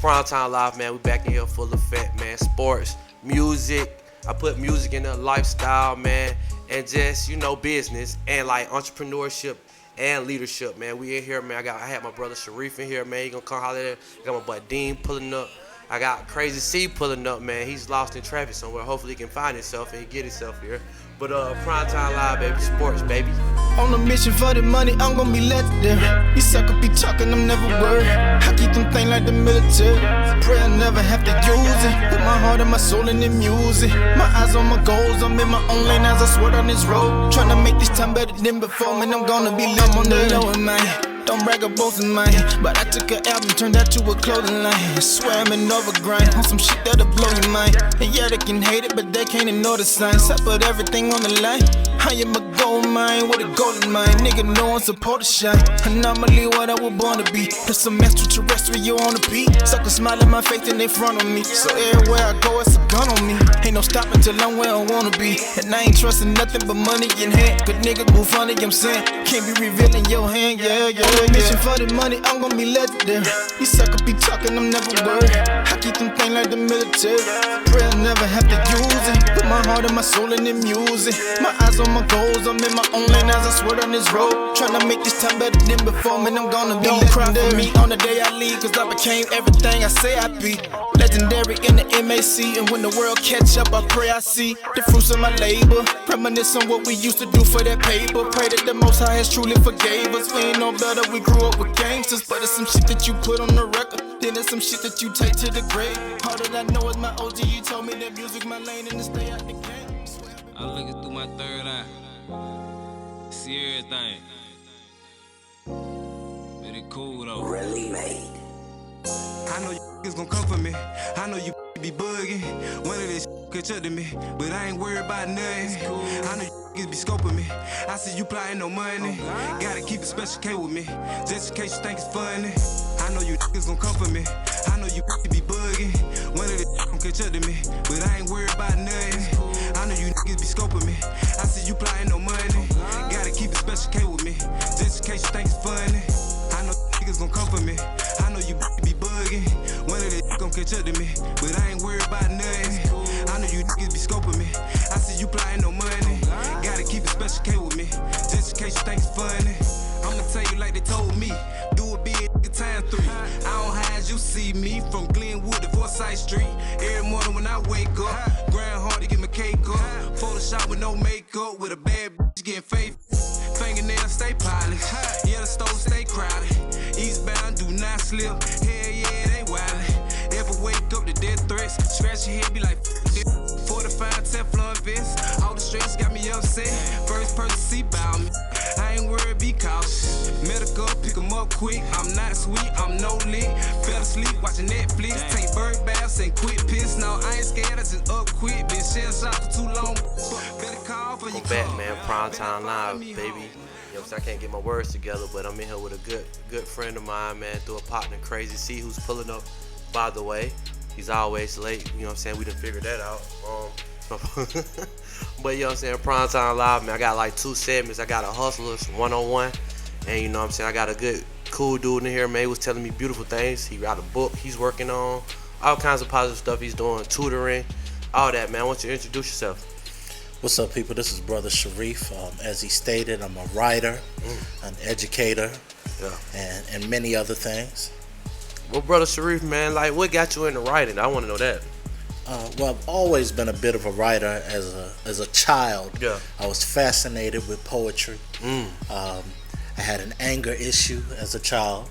Primetime Live, man. We back in here full effect, man. Sports, music. I put music in the lifestyle, man, and just business and like entrepreneurship and leadership, man. We in here, man. I had my brother Sharif in here, man. He gonna come holler there. I got my boy Dean pulling up. I got Crazy C pulling up, man. He's lost in traffic somewhere. Hopefully he can find himself and he get himself here. But Primetime Live, baby. Sports, baby. On a mission for the money, I'm gon' be legendary. These suckers be talking, I'm never worried. I keep them things like the military. Pray I never have to use it. Put my heart and my soul in the music. My eyes on my goals, I'm in my own lane as I sweat on this road. Tryna make this time better than before, man. I'm gonna be lit on the low in mine. Don't brag or both in mine, but I took an album, turned that to a clothing line. I swear I'm in overgrind on some shit that'll blow your mind. And yeah, they can hate it, but they can't ignore the signs. I put everything on the line. I am a gold mine with a golden mind. Nigga, no one supposed to shine. Anomaly, what I was born to be. There's some extraterrestrial on the beat. Suckers smile in my face and they front on me. So everywhere I go, it's a gun on me. Ain't no stopping till I'm where I wanna be. And I ain't trusting nothing but money in hand. Good niggas move funny, I'm saying. Can't be revealing your hand, yeah. Mission for the money, I'm gon' be legendary. These suckers be talking, I'm never worried. I keep them things like the military. Pray I never have to use it. Put my heart and my soul in the music. My eyes on my goals, I'm in my own lane as I sweat on this road. Tryna make this time better than before, man, I'm gonna be legendary. Don't cry for me on the day I leave, cause I became everything I say I be. Legendary in the MAC, and when the world catch up, I pray I see the fruits of my labor. Reminisce on what we used to do for that paper. Pray that the Most High has truly forgave us. We ain't no better, we grew up with gangsters. But it's some shit that you put on the record, then it's some shit that you take to the grave. All that I know is my OG, you told me that music my lane and to stay out the game. I'm looking through my third eye, see everything. Very cool though. Really made. I know you niggas gon' come for me. I know you be bugging. One of this catch up to me, but I ain't worried about nothing. I know you niggas be scoping me. I see you plotting no money. Gotta keep a special K with me, just in case you think it's funny. I know you niggas gon' come for me. I know you be bugging. One of this gon' catch up to me, but I ain't worried about nothing. I know you niggas be scoping me. I see you plotting no money. Gotta keep a special K with me, just in case you think it's funny. I know niggas gon' come for me. I know you be bugging. One of this gon' catch up to me, but I ain't worried about nothing. I know you niggas be scoping me. I see you plotting no money. Gotta keep a special K with me, just in case you think it's funny. I'ma tell you like they told me, do it big time 3. I don't hide, you see me from Glenwood to Forsyth Street. Every morning when I wake up, grind hard to get my cake up. Photoshop with no makeup, with a bad bitch getting faith. Fingernails stay polished, yeah the stove stay crowded. Eastbound do not slip, hell yeah they wildin'. Ever wake up to death threats, scratch your head be like 45 Teflon vest. All the stress got me upset. First person see about me, I ain't worried, be cautious. Medical, pick 'em up quick. I'm not sweet, I'm no lick. Fell asleep watching Netflix. Take bird baths and quit piss. No, I ain't scared, I just up quick. Been shell shocked for too long. Better call for you. Go back, man. Primetime Live, baby. You know what I'm saying? I can't get my words together, but I'm in here with a good friend of mine, man, through a partner, Crazy C, who's pulling up, by the way. He's always late, you know what I'm saying? We done figured that out. But you know what I'm saying, Primetime Live, man, I got like 2 segments. I got a Hustlers 101, and you know what I'm saying, I got a good, cool dude in here, man. He was telling me beautiful things. He got a book he's working on, all kinds of positive stuff he's doing, tutoring, all that, man. I want you to introduce yourself. What's up, people? This is Brother Sharif. As he stated, I'm a writer, an educator, and many other things. Well, Brother Sharif, man, like, what got you into writing? I want to know that. Well, I've always been a bit of a writer as a child. Yeah. I was fascinated with poetry. I had an anger issue as a child.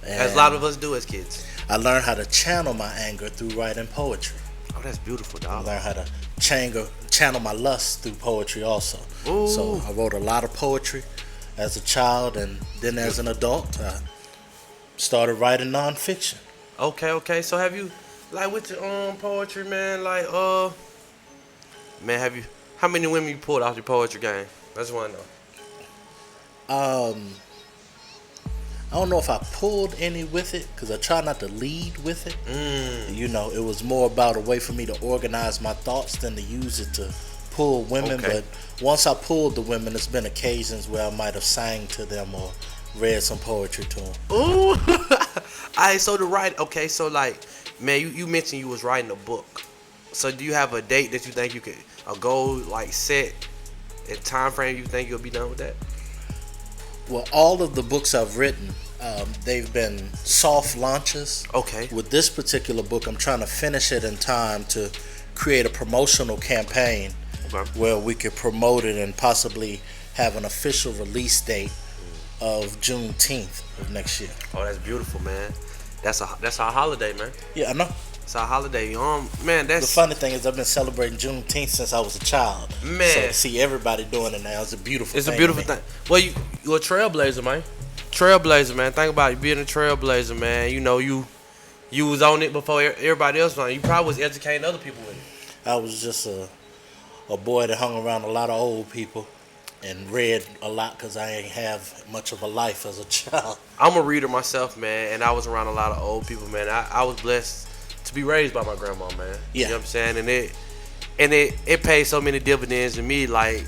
As a lot of us do as kids. I learned how to channel my anger through writing poetry. Oh, that's beautiful, dog. I learned how to channel my lust through poetry also. Ooh. So I wrote a lot of poetry as a child, and then as an adult, I started writing nonfiction. Okay. So have you, like, with your own poetry, man, like, man, how many women you pulled off your poetry game? I just want to know. I don't know if I pulled any with it, because I try not to lead with it. You know, it was more about a way for me to organize my thoughts than to use it to pull women. Okay. But once I pulled the women, it's been occasions where I might have sang to them or read some poetry to them. Ooh, Alright, so okay, so like, man, you mentioned you was writing a book. So do you have a date that you think you could, a goal like set, a time frame you think you'll be done with that? Well, all of the books I've written, they've been soft launches. Okay. With this particular book, I'm trying to finish it in time to create a promotional campaign where we could promote it and possibly have an official release date of Juneteenth of next year. Oh, that's beautiful, man. That's our holiday, man. Yeah, I know. It's our holiday. Man, The that's funny thing is I've been celebrating Juneteenth since I was a child. Man. So to see everybody doing it now is a beautiful thing. It's a beautiful thing. Well, you're a trailblazer, man. Trailblazer, man. Think about it, being a trailblazer, man. You know, you was on it before everybody else was on it. You probably was educating other people with it. I was just a boy that hung around a lot of old people and read a lot because I ain't have much of a life as a child. I'm a reader myself, man, and I was around a lot of old people, man. I was blessed to be raised by my grandma, man. Yeah. You know what I'm saying? And it paid so many dividends to me, like,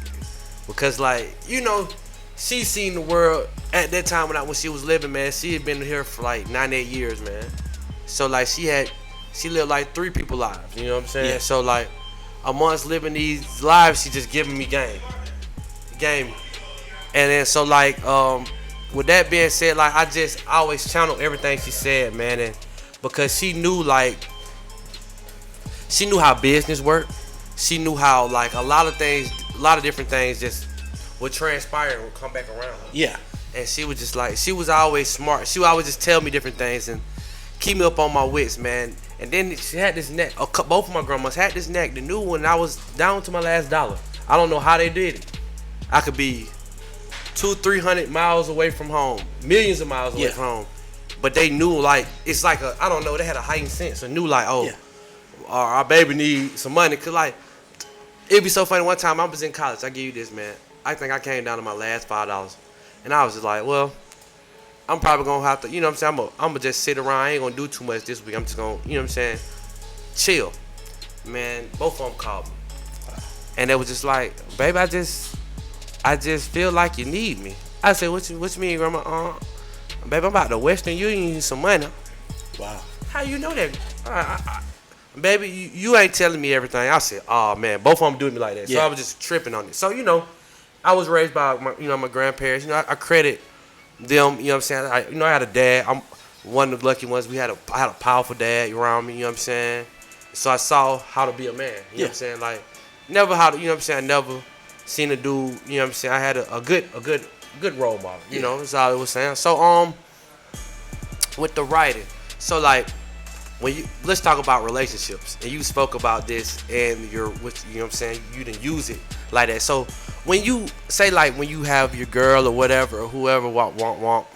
because, like, you know, she seen the world at that time when she was living, man. She had been here for like 98 years, man. So like she lived like 3 people's lives, you know what I'm saying? Yeah. So like amongst living these lives, she just giving me game. And then so like with that being said, like I always channel everything she said, man, and because she knew how business worked. She knew how like a lot of different things just would transpire and would come back around. Yeah. And she was just like, she was always smart. She would always just tell me different things and keep me up on my wits, man. And then she had this neck. Both of my grandmas had this neck. The new one, I was down to my last dollar. I don't know how they did it. I could be 200-300 miles away from home, millions of miles away from home. But they knew, like, it's like I don't know, they had a heightened sense and knew, like, our baby need some money. Cause like, it'd be so funny. One time I was in college. I give you this, man. I think I came down to my last $5. And I was just like, well, I'm probably going to have to, you know what I'm saying? I'm going to just sit around. I ain't going to do too much this week. I'm just going to, you know what I'm saying, chill. Man, both of them called me. And they was just like, baby, I just feel like you need me. I said, what you mean, Grandma? Baby, I'm about to Western Union some money. Wow. How you know that? Baby, you ain't telling me everything. I said, oh, man, both of them doing me like that. So I was just tripping on it. So, you know, I was raised by my grandparents. You know, I credit them. You know what I'm saying? I had a dad. I'm one of the lucky ones. I had a powerful dad around me. You know what I'm saying? So I saw how to be a man. You know what I'm saying? Like never how to. You know what I'm saying? I never seen a dude. You know what I'm saying? I had a good role model. You know, that's all I was saying. So with the writing, so like let's talk about relationships. And you spoke about this and you know what I'm saying? You didn't use it like that. So when you say like when you have your girl or whatever or whoever want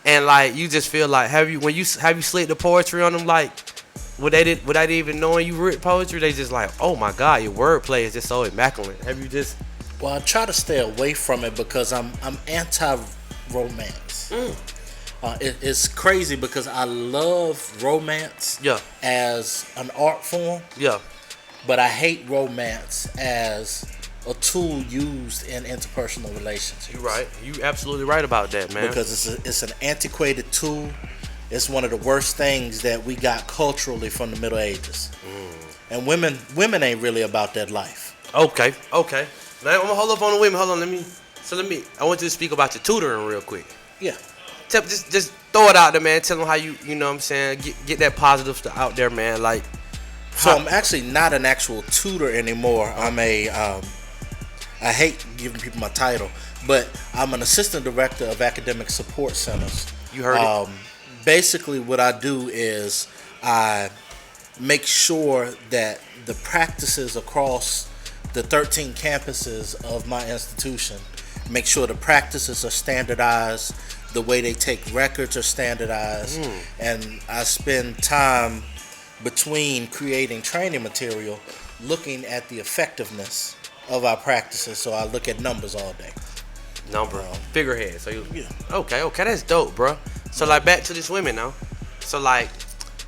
and like you just feel like have you slid the poetry on them, like without even knowing you wrote poetry, they just like, oh my God, your wordplay is just so immaculate. Have you just Well, I try to stay away from it because I'm anti-romance. It's crazy because I love romance as an art form. Yeah. But I hate romance as a tool used in interpersonal relationships. You're right. You absolutely right about that, man. Because it's an antiquated tool. It's one of the worst things that we got culturally from the Middle Ages. And women ain't really about that life. Okay. Now, I'm gonna hold up on the women. Hold on. I want you to speak about your tutoring real quick. Yeah. Just throw it out there, man. Tell them how you know what I'm saying, get that positive stuff out there, man. Like, so I'm actually not an actual tutor anymore. I'm I hate giving people my title, but I'm an assistant director of academic support centers. You heard it. Basically, what I do is I make sure that the practices across the 13 campuses of my institution, make sure the practices are standardized, the way they take records are standardized, and I spend time between creating training material looking at the effectiveness of our practices. So I look at numbers all day. Figurehead. So okay, that's dope, bro. So like back to this women now. So like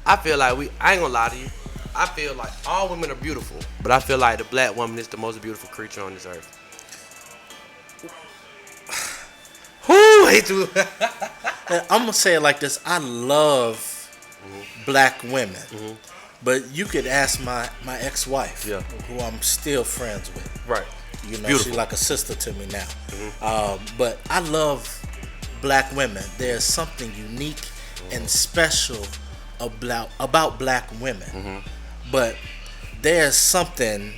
I feel like I ain't gonna lie to you. I feel like all women are beautiful, but I feel like the black woman is the most beautiful creature on this earth. Whoo, And I'm gonna say it like this: I love black women, but you could ask my ex-wife, Yeah. who I'm still friends with. Right. You know, Beautiful. she's like a sister to me now. But I love black women. There's something unique and special about black women. But there's something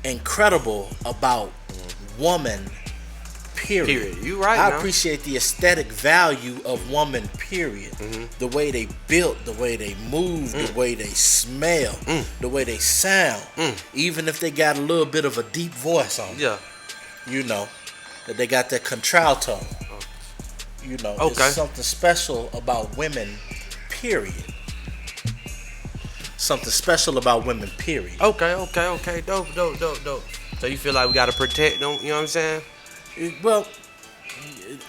incredible about woman, period. You right. I now. appreciate the aesthetic value of woman, period. The way they built, the way they move, the way they smell, the way they sound. Even if they got a little bit of a deep voice on them. Yeah. You know, that they got that contralto. You know, Okay. there's something special about women, period. Something special about women, period. Okay. Dope. So you feel like we gotta protect them? You know what I'm saying? Well,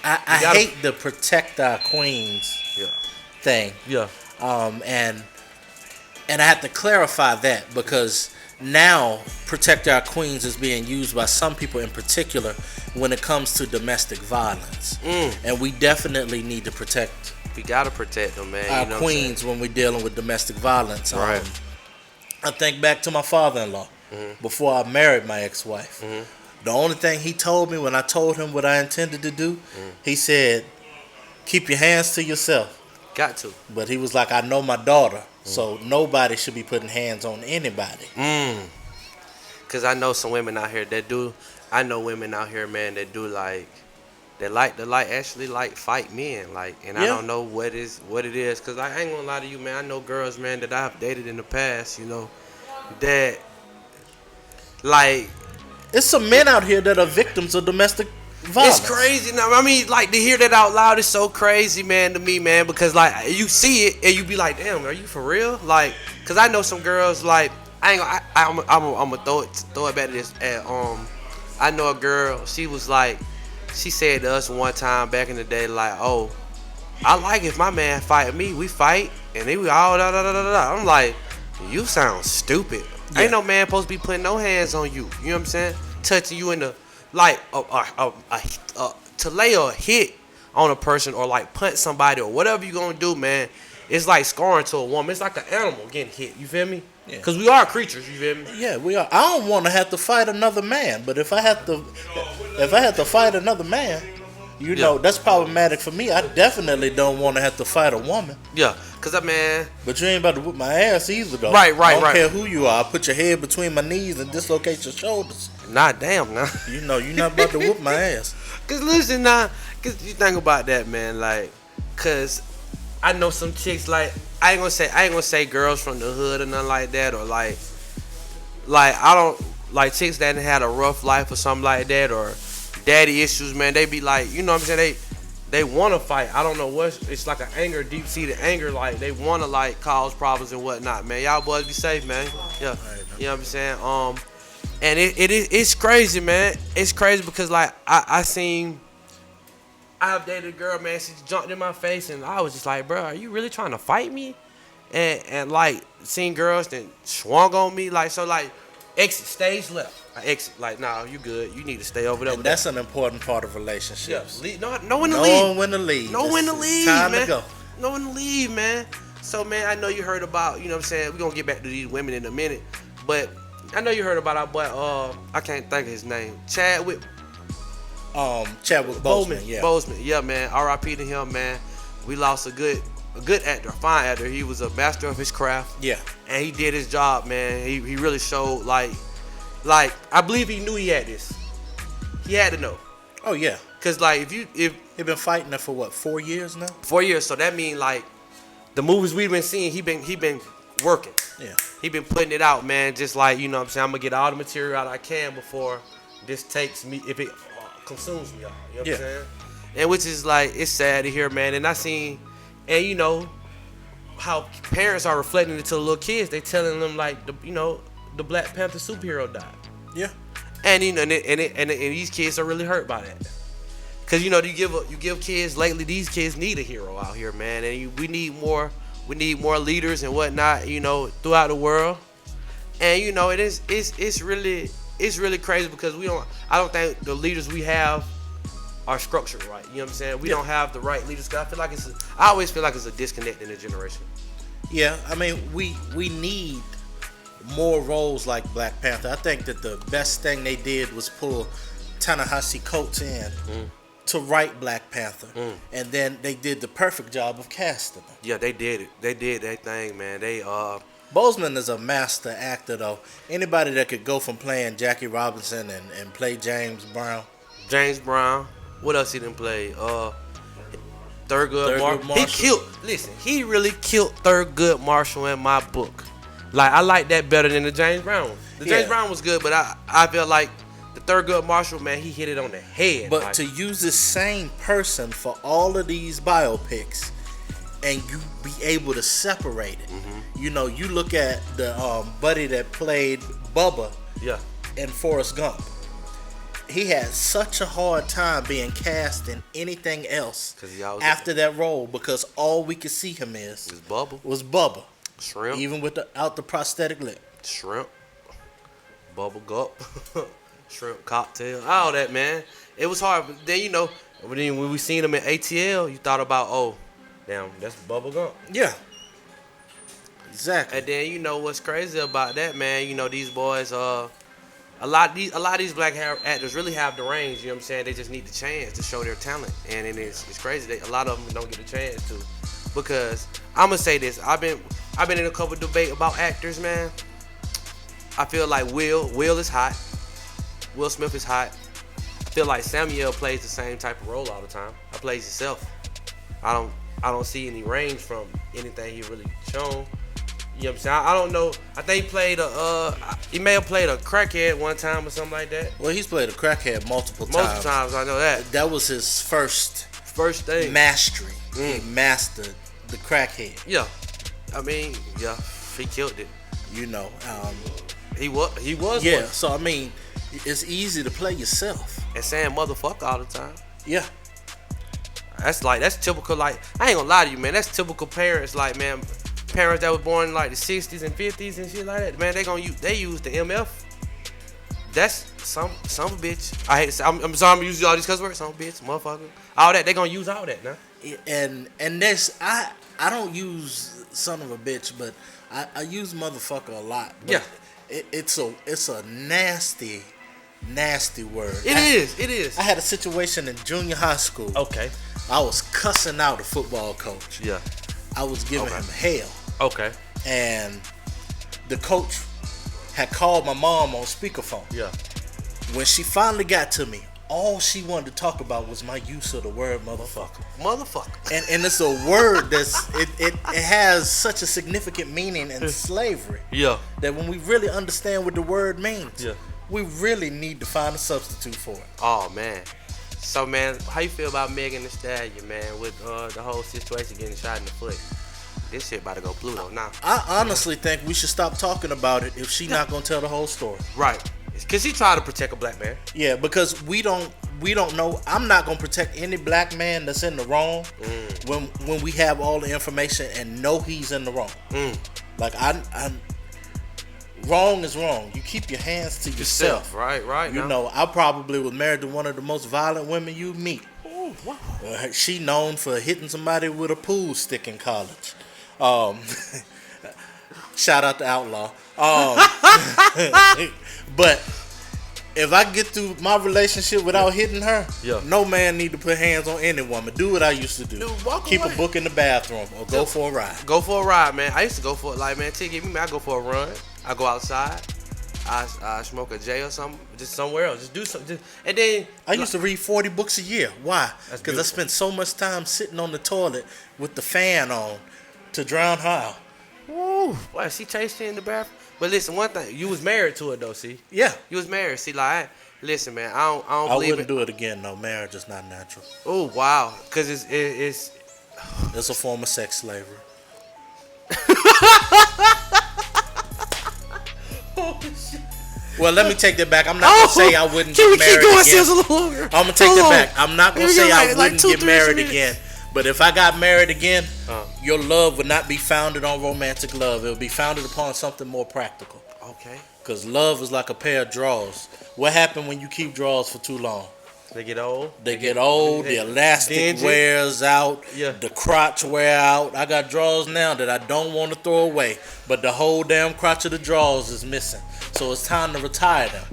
I gotta- hate the protect our queens Yeah. thing. Yeah. And I have to clarify that because now protect our queens is being used by some people in particular when it comes to domestic violence. And we definitely need to protect We gotta protect them, man. our you know queens when we're dealing with domestic violence. Right. I think back to my father-in-law before I married my ex-wife. The only thing he told me when I told him what I intended to do, he said, keep your hands to yourself. Got to. But he was like, I know my daughter, so nobody should be putting hands on anybody. Cause I know some women out here that do. I know women out here, man, that do like actually fight men, like, and I Yeah. don't know what it is. Cause I ain't gonna lie to you, man. I know girls, man, that I've dated in the past, you know, that like It's some men out here that are victims of domestic violence. it's crazy. Now, I mean, like to hear that out loud is so crazy, man, to me, man, because like you see it and you be like, damn, are you for real? Like, cause I know some girls like I'm gonna throw it back to this. I know a girl. She was like, she said to us one time back in the day, like, oh, I like if my man fight me, we fight, and they we all da da da da da. I'm like, you sound stupid. Yeah. Ain't no man supposed to be putting no hands on you. You know what I'm saying? Touching you in the like to lay a hit on a person or like punch somebody or whatever you gonna do, man. It's like scoring to a woman. It's like an animal getting hit. You feel me? Yeah. Cause we are creatures. You feel me? Yeah, we are. I don't want to have to fight another man, but if I had to fight another man, you know, that's problematic for me. I definitely don't want to have to fight a woman. Yeah. Cause man. But you ain't about to whip my ass either, though. Right. I don't care who you are. I'll put your head between my knees and dislocate your shoulders. Nah, damn, nah. You know, you're not about to whoop my ass. Cause listen, nah. Cause you think about that, man. Like, cause I know some chicks like I ain't gonna say girls from the hood or nothing like that, or like I don't like chicks that had a rough life or something like that, or daddy issues, man. They be like, you know what I'm saying? They want to fight. I don't know what. It's like an anger, deep seated anger. Like they want to like cause problems and whatnot, man. Y'all boys be safe, man. Yeah, you know what I'm saying? And it's crazy, man. It's crazy because like I've dated a girl, man. She jumped in my face, and I was just like, bro, are you really trying to fight me? And like seen girls that swung on me, like so, like exit stage left. I exit, like, nah, you good. You need to stay over there. And that's an important part of relationships. Yeah, know when to Know leave. when to leave. Know when to leave, Time man. to go. Know when to leave, man. So, man, I know you heard about, you know what I'm saying? We're going to get back to these women in a minute. But I know you heard about our boy, I can't think of his name. Chadwick Boseman, yeah. Boseman, yeah, man. R.I.P. to him, man. We lost a good actor, a fine actor. He was a master of his craft. Yeah. And he did his job, man. He really showed, like, I believe he knew he had this. He had to know. Oh, yeah. Cause like if They've been fighting it for what, 4 years now? 4 years, so that mean like the movies we've been seeing, he been working. Yeah. He been putting it out, man. Just like, you know what I'm saying, I'm gonna get all the material out I can before this takes me, if it consumes me, y'all. You know what I'm saying? And which is like, it's sad to hear, man. And I seen, and you know how parents are reflecting it to the little kids. They telling them like, the Black Panther superhero died. Yeah. And you know, and these kids are really hurt by that. Cause you know, you give kids lately. These kids need a hero out here, man, and we need more leaders and whatnot, you know, throughout the world. And you know, it's really crazy because I don't think the leaders we have are structured right. You know what I'm saying? We don't have the right leaders. I feel like I always feel like it's a disconnect in the generation. Yeah, I mean, we need more roles like Black Panther. I think that the best thing they did was pull Ta-Nehisi Coates in to write Black Panther, and then they did the perfect job of casting him. Yeah, they did it. They did that thing, man. Boseman is a master actor, though. Anybody that could go from playing Jackie Robinson and play James Brown. James Brown. What else he didn't play? Thurgood Marshall. He really killed Thurgood Marshall in my book. Like, I like that better than the James Brown one. The James Brown was good, but I feel like the Thurgood Marshall, man, he hit it on the head. But like, to use the same person for all of these biopics and you be able to separate it. You know, you look at the buddy that played Bubba in Forrest Gump. He had such a hard time being cast in anything else after that role because all we could see him was Bubba. Shrimp. Even without the prosthetic lip. Shrimp. Bubble Gup. Shrimp cocktail. All that, man. It was hard. But then, you know, when we seen him in ATL, you thought about, oh, damn, that's Bubble Gump. Yeah. Exactly. And then, you know, what's crazy about that, man, you know, these boys, a lot of these black actors really have the range, you know what I'm saying? They just need the chance to show their talent. And it's crazy that a lot of them don't get a chance to. Because I'm gonna say this, I've been in a couple debate about actors, man. I feel like Will is hot. Will Smith is hot. I feel like Samuel plays the same type of role all the time. He plays himself. I don't see any range from anything he really shown. You know what I'm saying? I don't know. I think he may have played a crackhead one time or something like that. Well, he's played a crackhead multiple times. Multiple times, I know that. That was his first thing. Mastery. He mastered the crackhead. Yeah. I mean, yeah, he killed it. You know. He was Yeah, one. so I mean, it's easy to play yourself. And saying motherfucker all the time. Yeah. That's typical, like, I ain't gonna lie to you, man. That's typical parents, like, man, parents that were born in like the 60s and 50s and shit like that, man, they use the MF. That's some bitch. I hate to say, I'm sorry, I'm using all these cuss words. Some bitch, motherfucker, all that. They gonna use all that now. And this, I don't use son of a bitch, but I use motherfucker a lot. But yeah. It's a nasty word. It is. I had a situation in junior high school. Okay. I was cussing out a football coach. Yeah. I was giving him hell. Okay. And the coach had called my mom on speakerphone. Yeah. When she finally got to me, all she wanted to talk about was my use of the word motherfucker. And it's a word it has such a significant meaning in slavery. Yeah. That when we really understand what the word means, we really need to find a substitute for it. Oh man. So man, how you feel about Megan Thee Stallion, man, with the whole situation getting shot in the foot? This shit about to go Pluto now. I honestly think we should stop talking about it if she not gonna tell the whole story. Right. Cause she tried to protect a black man. Yeah, because we don't know. I'm not gonna protect any black man that's in the wrong when we have all the information and know he's in the wrong. Like I'm wrong is wrong. You keep your hands to yourself. Right. You know, I probably was married to one of the most violent women you meet. Ooh, wow. She known for hitting somebody with a pool stick in college. Shout out to Outlaw. But if I get through my relationship without hitting her, no man need to put hands on any woman. Do what I used to do. Dude, keep a book in the bathroom or go for a ride. Go for a ride, man. I used to go for it. Like, man, take me, I go for a run. I go outside. I smoke a J or something, just somewhere else. Just do something. And then I used to read 40 books a year. Why? That's Because I spent so much time sitting on the toilet with the fan on to drown her out. Woo! Boy, she chased you in the bathroom. But listen, one thing, you was married to it though. See? Yeah. You was married. See, like, listen, man, I don't believe wouldn't do it again. No, marriage is not natural. Oh wow, because it's a form of sex slavery. Well, let me take that back. I'm not gonna say I wouldn't get married again. I'm gonna take that back. I'm not gonna say I wouldn't get married again. But if I got married again, your love would not be founded on romantic love. It would be founded upon something more practical. Okay. Because love is like a pair of drawers. What happens when you keep drawers for too long? They get old. The elastic Dingy. wears out. Yeah. The crotch wear out. I got drawers now that I don't want to throw away, but the whole damn crotch of the drawers is missing. So it's time to retire them.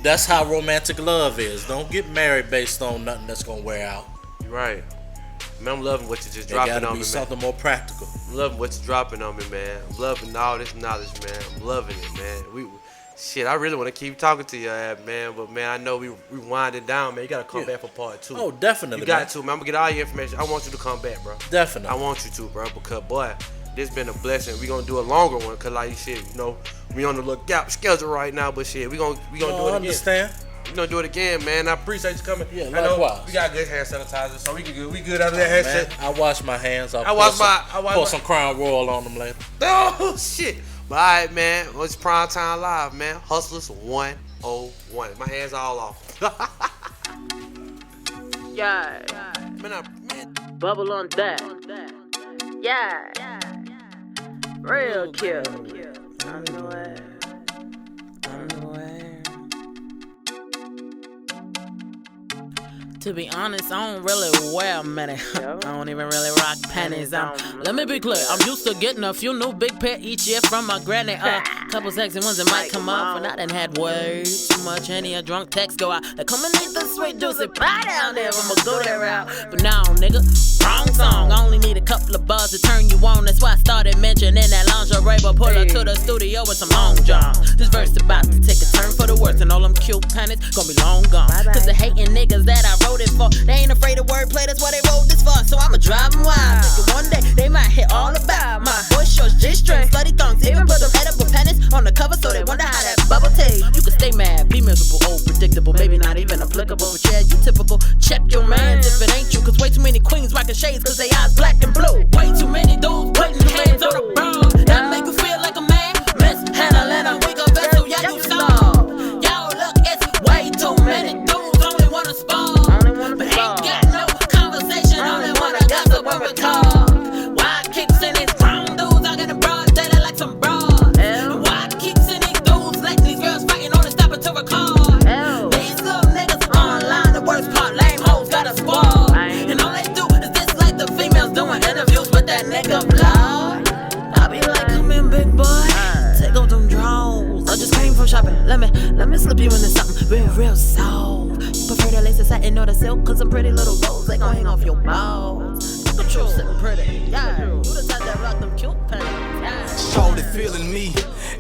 That's how romantic love is. Don't get married based on nothing that's gonna wear out. You're right. Man, I'm loving what you just It dropping gotta on be me, man. something more practical. I'm loving what you're dropping on me, man. I'm loving all this knowledge, man. I'm loving it, man. Shit, I really want to keep talking to you, man. But man, I know we winding down, man. You gotta come back for part 2. Oh, definitely. You got to, man. I'm gonna get all your information. I want you to come back, bro. Definitely. I want you to, bro, because boy, this been a blessing. We gonna do a longer one, cause like shit, you know, we on the lookout schedule right now, but shit, we gonna do it again. Understand? We gonna do it again, man. I appreciate you coming. Yeah, I know likewise. we got good hand sanitizer, so we good out of that hand Man, shit. I wash my hands. I wash Pour some Crown Royal on them later. Oh shit! But alright, man. It's Primetime Live, man. Hustlers 101. My hands all off. Yeah. Man. Bubble on that. Yeah. Real cute. On the way. To be honest, I don't really wear many. I don't even really rock panties. Let me be clear, I'm used to getting a few new big pair each year from my granny. Couple sexy ones that might come off, and I done had way too much Henny. A drunk text go out. They come and eat the sweet juicy pie down there. I'ma go that route. But now, nigga, wrong song. I only need a couple of bars to turn you on. That's why I started mentioning that lingerie. But pull her to the studio with some long john. This verse about to take a turn for the worse, and all them cute panties gonna be long gone. Cause the hating niggas that I wrote it for, they ain't afraid of wordplay, that's why they wrote this for. So I'ma drive them wild. Thinking one day they might hit all about my boy shorts, G-strings, slutty thongs, even put them edible pennies on the cover so they wonder how that bubble tastes. You can stay mad, be miserable, old, predictable, maybe not even applicable, but yeah, you typical. Check your mans if it ain't you, cause way too many queens rockin' shades cause they eyes black and blue. Way too many dudes putting hands on the bra. That make you feel like a man. Mishandling a weaker vessel, yeah, you saw. Yo, look, it's way too many dudes only wanna spar. But ain't got no conversation, only wanna gossip when we talk. Why I keep seeing these grown dudes out in the broad daylight like some broad? And why I keep seeing these dudes letting these girls fighting on the stopping to record? These little niggas online, the worst part, lame hoes got a squad. And all they do is dislike the females doing interviews with that nigga blog. I be like, come in, big boy, take off them drawers. I just came from shopping, let me slip you into something real soft. Prefer the lace of satin or the silk, cause some pretty little rolls, they gon' hang off your balls. Look at you sitting pretty, yeah. You the type that rock them cute panties, yeah. Shorty feeling me,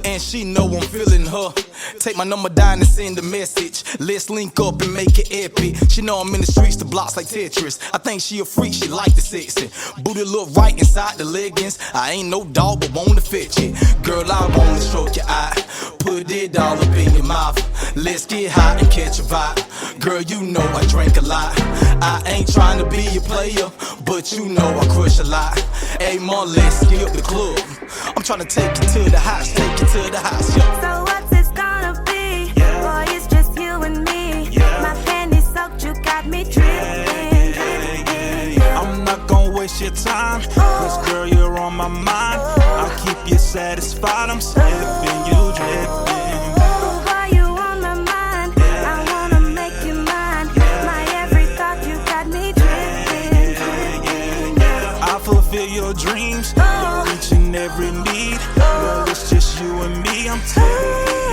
and she know I'm feeling her. Take my number down and send a message. Let's link up and make it epic. She know I'm in the streets, the blocks like Tetris. I think she a freak, she like the sexy. Booty look right inside the leggings. I ain't no dog, but wanna fetch it. Girl, I wanna stroke your eye. Put it all up in your mouth. Let's get high and catch a vibe. Girl, you know I drink a lot. I ain't trying to be a player, but you know I crush a lot. Hey, ma, let's skip the club. I'm trying to take you to the house, take you to the house, yo. So what's this gonna be? Boy, it's just you and me. My panties soaked, you got me dripping. I'm not gonna waste your time, cause girl, you're on my mind. I'll keep you satisfied, I'm slipping, you dripping. Ooh, boy, you on my mind. I wanna make you mine. My every thought, you got me dripping. I fulfill your dreams, you're reaching every need. Girl, it's just you and me, I'm telling you.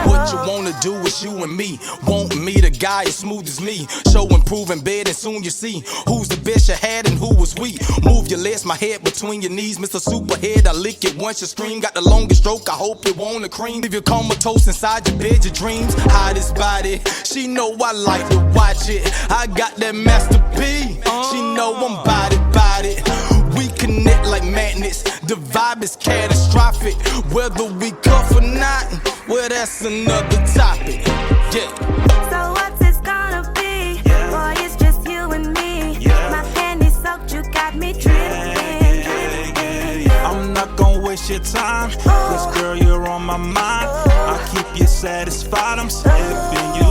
What you wanna do is you and me. Want me, the guy as smooth as me. Show improving bed and soon you see who's the best you had and who was weak. Move your legs, my head between your knees. Mr. Superhead, I lick it once you scream. Got the longest stroke, I hope it won't cream. Leave you comatose inside your bed, your dreams. Hide his body, she know I like to watch it. I got that Master P, she know I'm body. We connect like magnets, the vibe is catastrophic. Whether we cuff or not, well that's another topic. Yeah. So what's this gonna be? Boy, it's just you and me. My panties soaked, you got me dripping. I'm not gonna waste your time, cause girl, you're on my mind. I'll keep you satisfied, I'm slipping, you